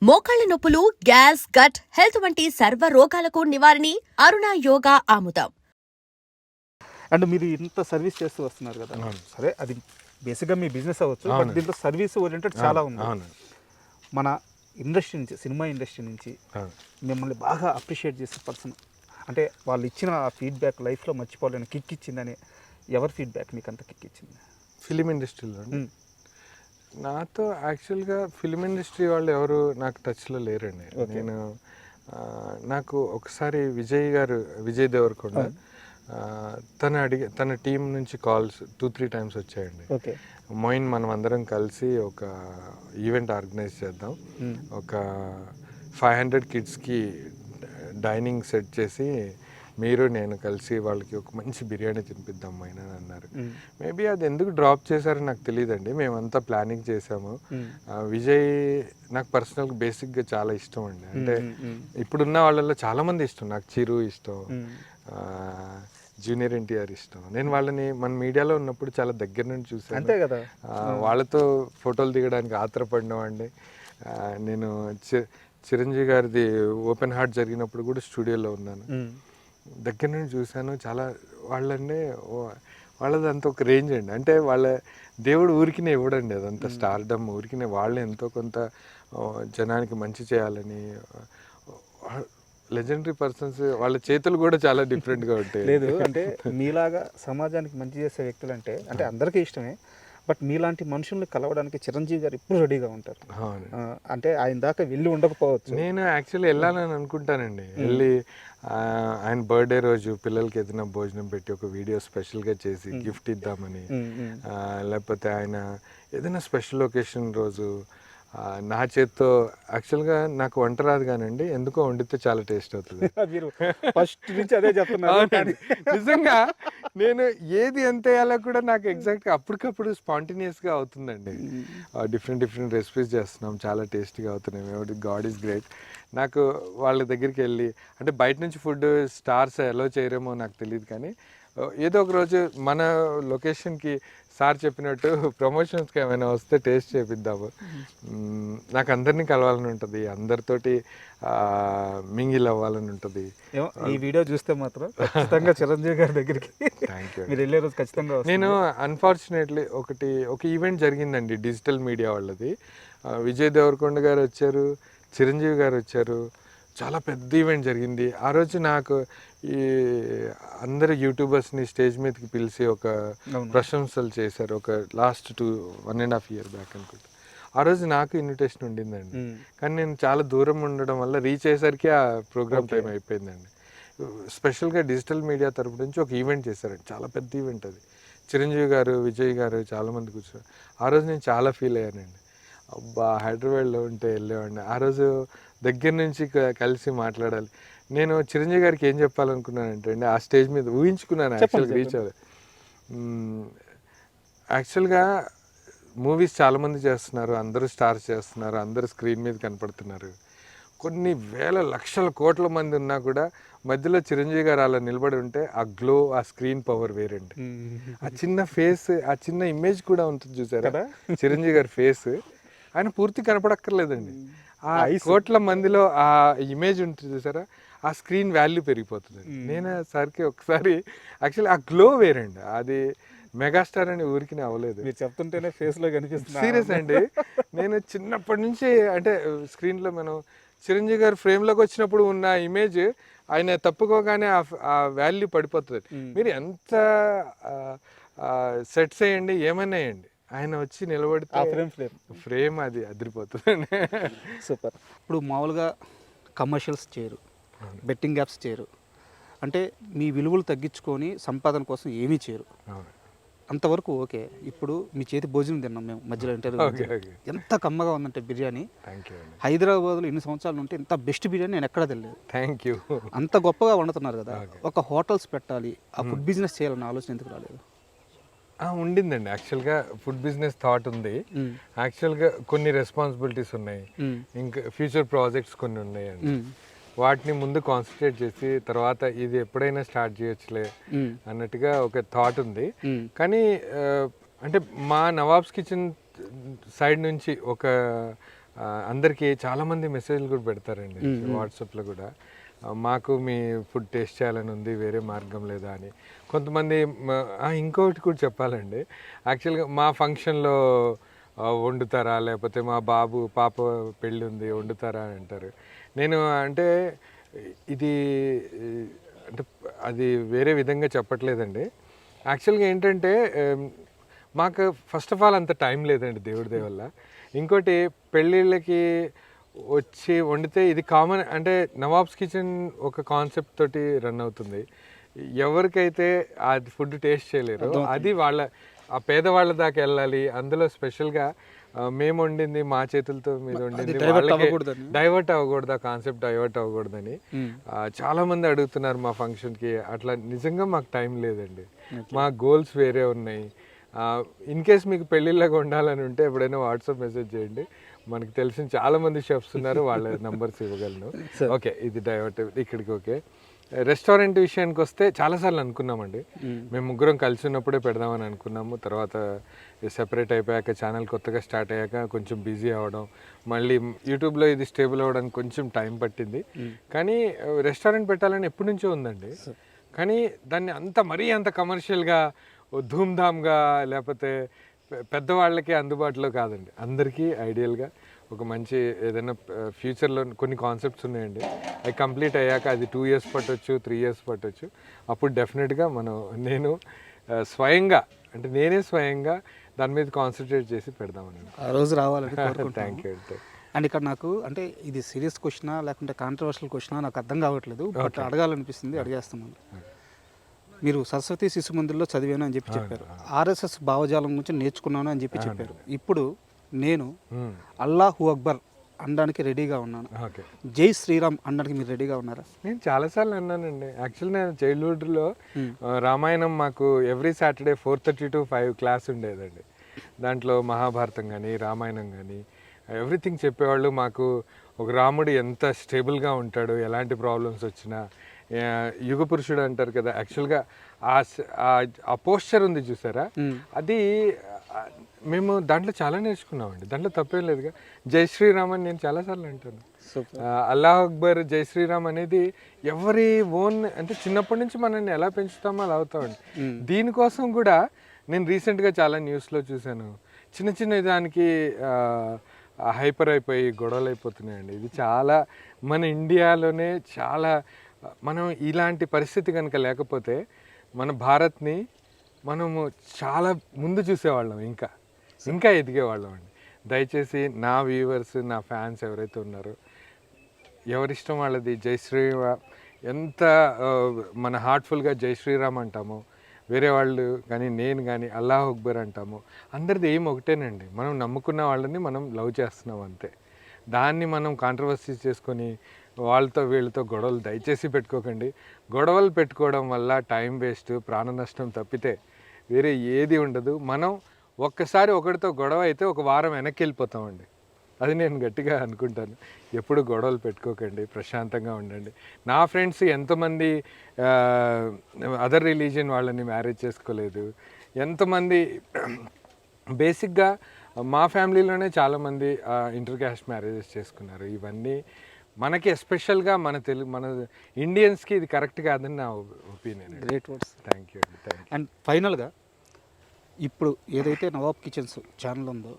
మోకాళ్ల నొప్పులు, gas, gut health వంటి సర్వ రోగాలకు నివారణి అరుణ యోగా ఆముదం. అండ్ మీరు ఇంత సర్వీస్ చేస్తూ వస్తున్నారు కదా, సరే అది బేసిక్గా మీ బిజినెస్ అవ్వచ్చు, బట్ దీంట్లో సర్వీస్ ఓరియంటెడ్ చాలా ఉంది. మన ఇండస్ట్రీ నుంచి, సినిమా ఇండస్ట్రీ నుంచి మిమ్మల్ని బాగా అప్రిషియేట్ చేసే పర్సన్, అంటే వాళ్ళు ఇచ్చిన ఆ ఫీడ్బ్యాక్ లైఫ్లో మర్చిపోలేని కిక్ ఇచ్చిందని ఎవరి ఫీడ్బ్యాక్ మీకు అంత కిక్ ఇచ్చింది? ఫిలిం ఇండస్ట్రీలో నాతో యాక్చువల్గా ఫిలిం ఇండస్ట్రీ వాళ్ళు ఎవరు నాకు టచ్లో లేరండి. నేను నాకు ఒకసారి విజయ్ దేవరకొండ తన టీం నుంచి కాల్స్ 2-3 టైమ్స్ వచ్చాయండి. మోయిన్ మనం అందరం కలిసి ఒక ఈవెంట్ ఆర్గనైజ్ చేద్దాం, ఒక 500 కిడ్స్కి డైనింగ్ సెట్ చేసి మీరు నేను కలిసి వాళ్ళకి ఒక మంచి బిర్యానీ తినిపిద్దాం మైనా అని అన్నారు. మేబీ అది ఎందుకు డ్రాప్ చేశారో నాకు తెలియదండి. మేమంతా ప్లానింగ్ చేసాము. విజయ్ నాకు పర్సనల్గా బేసిక్గా చాలా ఇష్టం అండి. అంటే ఇప్పుడున్న వాళ్ళల్లో చాలామంది ఇష్టం. నాకు చిరు ఇష్టం, జూనియర్ ఎన్టీఆర్ ఇష్టం. నేను వాళ్ళని మన మీడియాలో ఉన్నప్పుడు చాలా దగ్గర నుండి చూసాను. అంతే కదా, వాళ్ళతో ఫోటోలు దిగడానికి ఆత్రపడినవాడిని. నేను చిరంజీవి గారిది ఓపెన్ హార్ట్ జరిగినప్పుడు కూడా స్టూడియోలో ఉన్నాను, దగ్గర నుండి చూశాను. చాలా వాళ్ళది అంత ఒక రేంజ్ అండి. అంటే వాళ్ళ దేవుడు ఊరికినే ఇవ్వడండి, అదంతా స్టార్డమ్ ఊరికినే. వాళ్ళే ఎంతో కొంత జనానికి మంచి చేయాలని, లెజెండరీ పర్సన్స్, వాళ్ళ చేతులు కూడా చాలా డిఫరెంట్గా ఉంటాయి. లేదు అంటే మీలాగా సమాజానికి మంచి చేసే వ్యక్తులు అంటే అందరికీ ఇష్టమే, బట్ మీలాంటి మనుషుల్ని కలవడానికి చిరంజీవి గారు ఎప్పుడు రెడీగా ఉంటారు. అంటే ఆయన దాకా వెళ్ళి ఉండకపోవచ్చు, నేను యాక్చువల్లీ వెళ్ళాలని అనుకుంటానండి. వెళ్ళి ఆయన బర్త్డే రోజు పిల్లలకి ఏదైనా భోజనం పెట్టి ఒక వీడియో స్పెషల్గా చేసి గిఫ్ట్ ఇద్దామని, లేకపోతే ఆయన ఏదైనా స్పెషల్ ఒకేషన్ రోజు నా చేత్తో, యాక్చువల్గా నాకు వంట రాదు కానండి, ఎందుకో వండితే చాలా టేస్ట్ అవుతుంది. ఫస్ట్ నుంచి అదే చెప్తున్నాను. నిజంగా నేను ఏది ఎంత వేయాలో కూడా నాకు ఎగ్జాక్ట్గా అప్పటికప్పుడు స్పాంటేనియస్గా అవుతుందండి. డిఫరెంట్ రెసిపీస్ చేస్తున్నాం, చాలా టేస్టీగా అవుతున్నాయి. God is great. నాకు వాళ్ళ దగ్గరికి వెళ్ళి, అంటే బయట నుంచి ఫుడ్ స్టార్స్ అలో చేయరేమో నాకు తెలియదు, కానీ ఏదో ఒక రోజు మన లొకేషన్కి సార్ చెప్పినట్టు ప్రమోషన్స్కి ఏమైనా వస్తే టేస్ట్ చేపిద్దాము. నాకు అందరినీ కలవాలని ఉంటుంది, అందరితోటి మింగిల్ అవ్వాలని ఉంటుంది. ఈ వీడియో చూస్తే మాత్రం ఖచ్చితంగా చిరంజీవి గారి దగ్గరికి థ్యాంక్ యూ మీరు వెళ్ళే రోజు ఖచ్చితంగా. నేను అన్ఫార్చునేట్లీ ఒక ఈవెంట్ జరిగిందండి డిజిటల్ మీడియా వాళ్ళది. విజయ్ దేవరకొండ గారు వచ్చారు, చిరంజీవి గారు వచ్చారు, చాలా పెద్ద ఈవెంట్ జరిగింది. ఆ రోజు నాకు ఈ అందరు యూట్యూబర్స్ని స్టేజ్ మీదకి పిలిచి ఒక ప్రశంసలు చేశారు. ఒక లాస్ట్ 1.5 years బ్యాక్ అనుకుంటా. ఆ రోజు నాకు ఇన్విటేషన్ ఉండిందండి, కానీ నేను చాలా దూరం ఉండడం వల్ల రీచ్ అయ్యేసరికి ఆ ప్రోగ్రామ్ టైం అయిపోయిందండి. స్పెషల్గా డిజిటల్ మీడియా తరపు నుంచి ఒక ఈవెంట్ చేశారండి, చాలా పెద్ద ఈవెంట్ అది. చిరంజీవి గారు, విజయ్ గారు చాలామంది కూర్చొని. ఆ రోజు నేను చాలా ఫీల్ అయ్యానండి. అబ్బా, హైదరాబాద్లో ఉంటే వెళ్ళేవాడిని. ఆ రోజు దగ్గర నుంచి కలిసి మాట్లాడాలి. నేను చిరంజీవి గారికి ఏం చెప్పాలనుకున్నానంటే అండి, ఆ స్టేజ్ మీద ఊహించుకున్నాను యాక్చువల్గా రీచ్ అవ్వాలి. యాక్చువల్గా మూవీస్ చాలామంది చేస్తున్నారు, అందరూ స్టార్స్ చేస్తున్నారు, అందరూ స్క్రీన్ మీద కనపడుతున్నారు. కొన్ని వేల లక్షల కోట్ల మంది ఉన్నా కూడా మధ్యలో చిరంజీవి గారు అలా నిలబడి ఉంటే ఆ గ్లో, ఆ స్క్రీన్ పవర్ వేరండి. ఆ చిన్న ఫేస్, ఆ చిన్న ఇమేజ్ కూడా ఉంటుంది చూసారా చిరంజీవి గారి ఫేస్, ఆయన పూర్తి కనపడక్కర్లేదండి. ఆ కోట్ల మందిలో ఆ ఇమేజ్ ఉంటుంది చూసారా, ఆ స్క్రీన్ వాల్యూ పెరిగిపోతుంది. నేను సార్కి ఒకసారి యాక్చువల్లీ ఆ గ్లో వేరండి, అది మెగాస్టార్ అని ఊరికి అవ్వలేదు. మీరు చెప్తుంటేనే ఫేస్లో కనిపిస్తుంది. సీరియస్ అండి, నేను చిన్నప్పటి నుంచి అంటే స్క్రీన్లో మనం చిరంజీవి గారు ఫ్రేమ్లోకి వచ్చినప్పుడు ఉన్న ఇమేజ్ ఆయన తప్పుకోగానే ఆ వాల్యూ పడిపోతుంది. మీరు ఎంత సెట్స్ వేయండి, ఏమైనా వేయండి, ఆయన వచ్చి నిలబడితే ఫ్రేమ్ అది అదిరిపోతుంది. సూపర్. ఇప్పుడు మామూలుగా కమర్షియల్స్ చేయరు, బెట్టింగ్ యాప్స్ చేయరు, అంటే మీ విలువలు తగ్గించుకొని సంపాదన కోసం ఏమీ చేయరు, అంతవరకు ఓకే. ఇప్పుడు మీ చేతి భోజనం తిన్నాం మేము మధ్యలో ఇంటర్వ్యూ, ఎంత కమ్మగా ఉందంటే బిర్యానీ. హైదరాబాద్లో ఇన్ని సంవత్సరాలు ఉంటే ఇంత బెస్ట్ బిర్యానీ నేను ఎక్కడా తెలియదు. Thank you. అంత గొప్పగా వండుతున్నారు కదా, ఒక హోటల్స్ పెట్టాలి, ఆ ఫుడ్ బిజినెస్ చేయాలన్న ఆలోచన ఎందుకు రాలేదు? ఉండిందండి, యాక్చువల్గా ఫుడ్ బిజినెస్ థాట్ ఉంది. యాక్చువల్గా కొన్ని రెస్పాన్సిబిలిటీస్ ఉన్నాయి, ఇంకా ఫ్యూచర్ ప్రాజెక్ట్స్ కొన్ని ఉన్నాయండి. వాటిని ముందు కాన్సన్ట్రేట్ చేసి తర్వాత ఇది ఎప్పుడైనా స్టార్ట్ చేయొచ్చులే అన్నట్టుగా ఒక థాట్ ఉంది. కానీ అంటే మా నవాబ్స్ కిచెన్ సైడ్ నుంచి ఒక అందరికీ చాలామంది మెసేజ్లు కూడా పెడతారండి వాట్సాప్లో కూడా. మాకు మీ ఫుడ్ టేస్ట్ చేయాలని ఉంది, వేరే మార్గం లేదా అని. కొంతమంది ఇంకొకటి కూడా చెప్పాలండి, యాక్చువల్గా మా ఫంక్షన్లో వండుతారా, లేకపోతే మా బాబు పాప పెళ్ళి ఉంది వండుతారా అని అంటారు. నేను అంటే ఇది అంటే అది వేరే విధంగా చెప్పట్లేదండి. యాక్చువల్గా ఏంటంటే మాకు ఫస్ట్ ఆఫ్ ఆల్ అంత టైం లేదండి దేవుడి దయ వల్ల. ఇంకోటి పెళ్ళిళ్ళకి వచ్చి వండితే ఇది కామన్, అంటే నవాబ్స్ కిచెన్ ఒక కాన్సెప్ట్ తోటి రన్ అవుతుంది. ఎవరికైతే ఆ ఫుడ్ టేస్ట్ చేయలేరు అది వాళ్ళ ఆ పేదవాళ్ళ దాకా వెళ్ళాలి. అందులో స్పెషల్గా మేము వండింది మా చేతులతో మీద వండింది డైవర్ట్ అవ్వకూడదు, ఆ కాన్సెప్ట్ డైవర్ట్ అవ్వకూడదని చాలా మంది అడుగుతున్నారు మా ఫంక్షన్కి. అట్లా నిజంగా మాకు టైం లేదండి, మా గోల్స్ వేరే ఉన్నాయి. ఇన్ కేస్ మీకు పెళ్ళిళ్ళగా ఉండాలని ఉంటే ఎప్పుడైనా వాట్సాప్ మెసేజ్ చేయండి, మనకు తెలిసిన చాలా మంది షెఫ్స్ ఉన్నారు, వాళ్ళ నంబర్స్ ఇవ్వగలను. ఓకే, ఇది డైవర్ట్ ఇక్కడికి. ఓకే, రెస్టారెంట్ విషయానికి వస్తే చాలాసార్లు అనుకున్నామండి. మేము ముగ్గురం కలిసి ఉన్నప్పుడే పెడదామని అనుకున్నాము. తర్వాత సెపరేట్ అయిపోయాక, ఛానల్ కొత్తగా స్టార్ట్ అయ్యాక కొంచెం బిజీ అవ్వడం, మళ్ళీ యూట్యూబ్లో ఇది స్టేబుల్ అవ్వడానికి కొంచెం టైం పట్టింది. కానీ రెస్టారెంట్ పెట్టాలని ఎప్పటి నుంచో ఉందండి. కానీ దాన్ని మరీ అంత కమర్షియల్గా ధూమ్ధామ్గా లేకపోతే పెద్దవాళ్ళకి అందుబాటులో కాదండి. అందరికీ ఐడియల్గా ఒక మంచి ఏదైనా ఫ్యూచర్లో కొన్ని కాన్సెప్ట్స్ ఉన్నాయండి. అవి కంప్లీట్ అయ్యాక అది 2 years పట్టొచ్చు, 3 years పట్టొచ్చు. అప్పుడు డెఫినెట్గా నేను నేనే స్వయంగా దాని మీద కాన్సన్ట్రేట్ చేసి పెడదామని ఆ రోజు రావాలని థ్యాంక్ యూ. అండ్ ఇక్కడ నాకు అంటే ఇది సీరియస్ క్వశ్చనా లేకుంటే కాంట్రవర్షియల్ క్వశ్చనా నాకు అర్థం కావట్లేదు, బట్ అడగాలనిపిస్తుంది, అడిగేస్తున్నాను. మీరు సరస్వతి శిశు మందిర్లో చదివాను అని చెప్పి చెప్పారు, ఆర్ఎస్ఎస్ భావజాలం గురించి నేర్చుకున్నాను అని చెప్పి చెప్పారు. ఇప్పుడు నేను అల్లాహు అక్బర్ అనడానికి రెడీగా ఉన్నాను, జై శ్రీరామ్ అనడానికి మీరు రెడీగా ఉన్నారా? నేను చాలాసార్లు అన్నానండి. యాక్చువల్లీ నేను చైల్డ్హుడ్లో రామాయణం మాకు ఎవ్రీ సాటర్డే 4:30 to 5 క్లాస్ ఉండేదండి. దాంట్లో మహాభారతం కానీ రామాయణం కానీ ఎవ్రీథింగ్ చెప్పేవాళ్ళు. మాకు ఒక రాముడు ఎంత స్టేబుల్గా ఉంటాడు, ఎలాంటి ప్రాబ్లమ్స్ వచ్చినా, యుగ పురుషుడు అంటారు కదా, యాక్చువల్గా ఆ పోస్చర్ ఉంది చూసారా, అది మేము దాంట్లో చాలా నేర్చుకున్నామండి. దాంట్లో తప్పేం లేదుగా. జై శ్రీరామ్ అని నేను చాలాసార్లు అంటాను. అల్లాహ్ అక్బర్, జై శ్రీరామ్ అనేది ఎవరి ఓన్, అంటే చిన్నప్పటి నుంచి మనల్ని ఎలా పెంచుతామో అలా అవుతామండి. దీనికోసం కూడా నేను రీసెంట్గా చాలా న్యూస్లో చూశాను, చిన్న చిన్న దానికి హైపర్ అయిపోయి గొడవలు అయిపోతున్నాయండి. ఇది చాలా మన ఇండియాలోనే చాలా, మనం ఇలాంటి పరిస్థితి కనుక లేకపోతే మన భారత్ని మనము చాలా ముందు చూసేవాళ్ళం, ఇంకా ఎదిగేవాళ్ళం అండి. దయచేసి నా వ్యూవర్స్, నా ఫ్యాన్స్ ఎవరైతే ఉన్నారో ఎవరిష్టం వాళ్ళది జై శ్రీరామ్, ఎంత మన హార్ట్ఫుల్గా జై శ్రీరామ్ అంటామో, వేరే వాళ్ళు కానీ నేను కానీ అల్లాహ్ అక్బర్ అంటాము, అందరిది ఏం ఒకటేనండి. మనం నమ్ముకున్న వాళ్ళని మనం లవ్ చేస్తున్నాం అంతే. దాన్ని మనం కాంట్రవర్సీ చేసుకొని వాళ్ళతో వీళ్ళతో గొడవలు దయచేసి పెట్టుకోకండి. గొడవలు పెట్టుకోవడం వల్ల టైం వేస్ట్, ప్రాణ నష్టం తప్పితే వేరే ఏది ఉండదు. మనం ఒక్కసారి ఒకరితో గొడవ అయితే ఒక వారం వెనక్కి వెళ్ళిపోతామండి. అది నేను గట్టిగా అనుకుంటాను. ఎప్పుడు గొడవలు పెట్టుకోకండి, ప్రశాంతంగా ఉండండి. నా ఫ్రెండ్స్ ఎంతమంది అదర్ రిలీజియన్ వాళ్ళని మ్యారేజ్ చేసుకోలేదు, ఎంతమంది బేసిక్గా మా ఫ్యామిలీలోనే చాలామంది ఇంటర్ క్యాస్ట్ మ్యారేజెస్ చేసుకున్నారు. ఇవన్నీ మనకి ఎస్పెషల్గా మన ఇండియన్స్కి ఇది కరెక్ట్ కాదని నా opinion. Great words, thank you. And ఫైనల్గా ఇప్పుడు ఏదైతే నవాబ్ కిచెన్స్ ఛానల్ ఉందో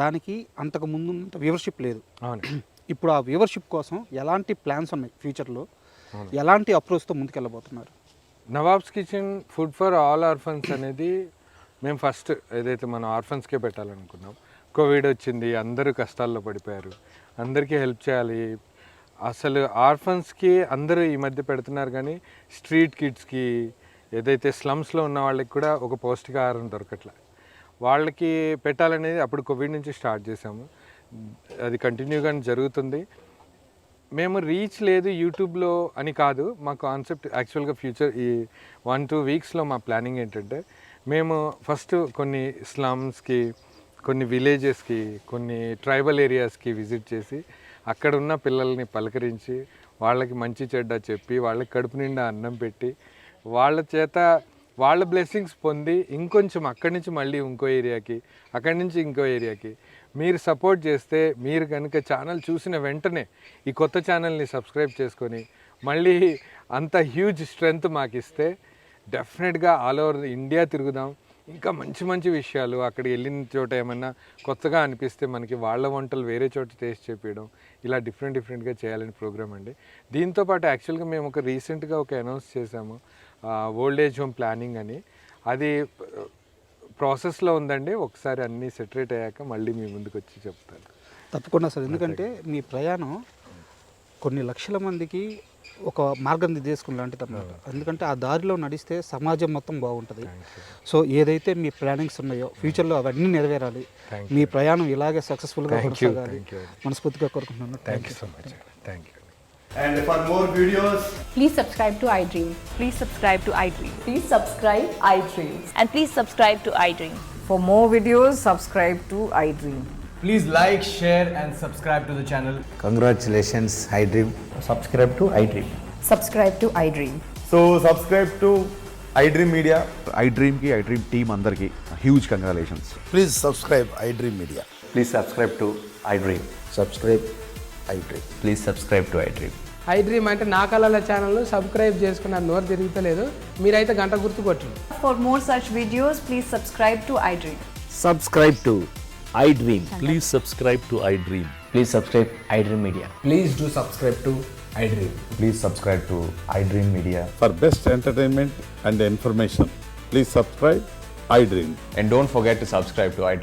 దానికి అంతకు ముందు వ్యూవర్షిప్ లేదు. అవును. ఇప్పుడు ఆ వ్యూవర్షిప్ కోసం ఎలాంటి ప్లాన్స్ ఉన్నాయి ఫ్యూచర్లో, ఎలాంటి అప్రోచ్తో ముందుకెళ్ళబోతున్నారు? Nawabs kitchen food for all orphans అనేది మేము ఫస్ట్ ఏదైతే మనం ఆర్ఫన్స్కే పెట్టాలనుకున్నాం. కోవిడ్ వచ్చింది, అందరూ కష్టాల్లో పడిపోయారు, అందరికీ హెల్ప్ చేయాలి. అసలు ఆర్ఫన్స్కి అందరూ ఈ మధ్య పెడుతున్నారు, కానీ స్ట్రీట్ కిడ్స్కి, ఏదైతే స్లమ్స్లో ఉన్న వాళ్ళకి కూడా ఒక పౌష్టికాహారం దొరకట్లే, వాళ్ళకి పెట్టాలనేది అప్పుడు కోవిడ్ నుంచి స్టార్ట్ చేసాము. అది కంటిన్యూగా జరుగుతుంది. మేము రీచ్ లేదు యూట్యూబ్లో అని కాదు, మా కాన్సెప్ట్ యాక్చువల్గా ఫ్యూచర్ ఈ 1-2 వీక్స్లో మా ప్లానింగ్ ఏంటంటే, మేము ఫస్ట్ కొన్ని స్లమ్స్కి, కొన్ని విలేజెస్కి, కొన్ని ట్రైబల్ ఏరియాస్కి విజిట్ చేసి అక్కడ ఉన్న పిల్లల్ని పలకరించి వాళ్ళకి మంచి చెడ్డ చెప్పి వాళ్ళకి కడుపు నిండా అన్నం పెట్టి వాళ్ళ చేత వాళ్ళ బ్లెస్సింగ్స్ పొంది ఇంకొంచెం అక్కడి నుంచి మళ్ళీ ఇంకో ఏరియాకి, అక్కడి నుంచి ఇంకో ఏరియాకి మీరు సపోర్ట్ చేస్తే, మీరు కనుక ఛానల్ చూసిన వెంటనే ఈ కొత్త ఛానల్ని సబ్స్క్రైబ్ చేసుకొని మళ్ళీ అంత హ్యూజ్ స్ట్రెంగ్త్ మాకు ఇస్తే డెఫినెట్గా ఆల్ ఓవర్ ఇండియా తిరుగుదాం. ఇంకా మంచి మంచి విషయాలు అక్కడికి వెళ్ళిన చోట ఏమన్నా కొత్తగా అనిపిస్తే మనకి వాళ్ళ వంటలు వేరే చోట టేస్ట్ చేపించడం, ఇలా డిఫరెంట్గా చేయాలని ప్రోగ్రామ్ అండి. దీంతోపాటు యాక్చువల్గా మేము రీసెంట్గా అనౌన్స్ చేసాము ఓల్డ్ ఏజ్ హోమ్ ప్లానింగ్ అని. అది ప్రాసెస్లో ఉందండి. ఒకసారి అన్నీ సెటరేట్ అయ్యాక మళ్ళీ మీ ముందుకు వచ్చి చెప్తాను. తప్పకుండా సార్, ఎందుకంటే మీ ప్రయాణం కొన్ని లక్షల మందికి ఒక మార్గం తీసుకుని లాంటిది అన్నమాట. ఎందుకంటే ఆ దారిలో నడిస్తే సమాజం మొత్తం బాగుంటుంది. సో ఏదైతే మీ ప్లానింగ్స్ ఉన్నాయో ఫ్యూచర్లో అవన్నీ నెరవేరాలి. మీ ప్రయాణం ఇలాగే సక్సెస్ఫుల్గా కొనసాగాలి మనస్ఫూర్తిగా కోరుకుంటున్నాను. Thank you so much. Thank you. And for more videos, Please subscribe to iDream. Please subscribe to iDream. Please subscribe iDream. And please subscribe to iDream. For more videos, subscribe to iDream. please like, share and subscribe to the channel. Congratulations, iDream. Subscribe to iDream. Subscribe to iDream. So subscribe to iDream Media. iDream ki iDream team andarki huge congratulations. Please subscribe iDream Media. Please subscribe to iDream. Subscribe iDream. Please subscribe to iDream. iDream అంటే నా కళల channel subscribe చేసుకున్న నోరు తిరుగుతలేదు, మీరైతే గంట గుర్తు కొట్టండి. For more such videos, please subscribe to iDream. Subscribe to iDream. Please subscribe to iDream. Please subscribe iDream Media. Please do subscribe to iDream. Please subscribe to iDream Media. For best entertainment and information, please subscribe iDream. And don't forget to subscribe to iDream.